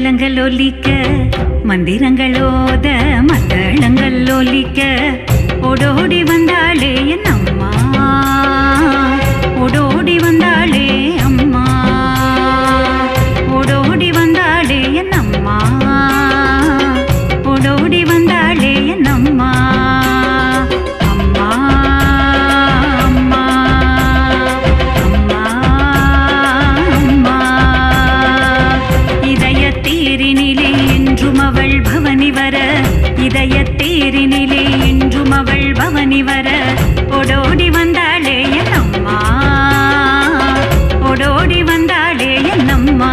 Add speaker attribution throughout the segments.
Speaker 1: மங்களங்கள் ஒலிக்க மந்திரங்களோத மத்தளங்கள் ஒலிக்க ஓடோடி வந்தாளே என் அம்மா, ஓடோடி வந்தாளே அம்மா, ஓடோடி வந்தாளே என் அம்மா, ஓடோடி வந்தாளே என் அம்மா. இதயத்தேரினிலே என்றும் அவள் பவனி வர ஓடோடி வந்தாளே என் அம்மா, ஓடோடி வந்தாளே என் அம்மா.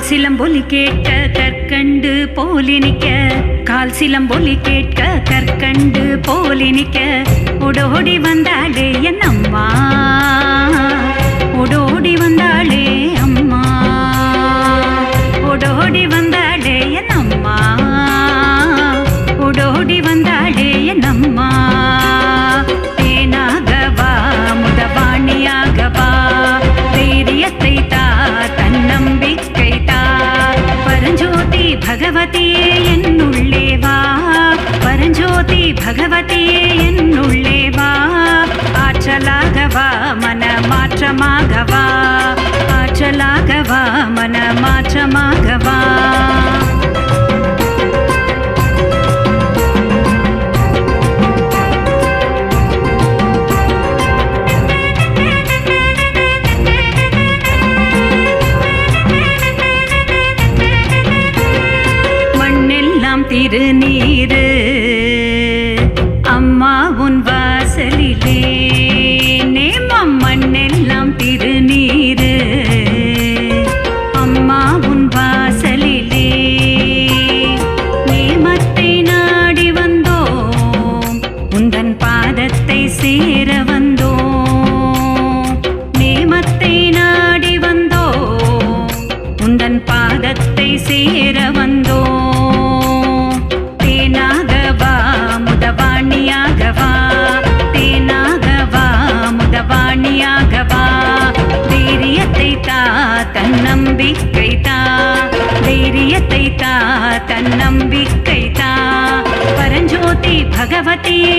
Speaker 1: சிலம்பொலி கேட்க கற்கண்டு போலினிக்க, கால் சிலம்பொலி கேட்க கற்கண்டு போலினிக்க ஓடோடி வந்தாளே என் அம்மா, ஓடோடி வந்தாளே அம்மா, ஓடோடி வந்தாளே என் அம்மா, ஓடோடி வந்தாளே என் அம்மா. தேனாகவா முதவாணியாகவா தைரியத்தை தா தன்னம்பிக்கை பரஞ்சோதி பகவதியே என்னுள்ளே வா, பரஞ்சோதி பகவதியே என்னுள்ளே வா. ஆற்றலாகவா மன மாற்றமாகவா, ஆற்றலாகவா மன மாற்றமாகவா. திருநீரு அம்மா உன் வாசலிலே நேமம் மண்ணெல்லாம் திருநீரு அம்மா உன் வாசலிலே நேமத்தை நாடி வந்தோம் உந்தன் பாதத்தை சேர வந்தோம், நேமத்தை நாடி வந்தோம் உந்தன் பாதத்தை சேர வந்தோம். தேனாகவா முதவாணியாகவா, தேனாகவா முதவாணியாகவா தைரியத்தை தா தன்னம்பிக்கை தா, தைரியத்தை தா தன்னம்பிக்கை தா. பரஞ்சோதி பகவதியே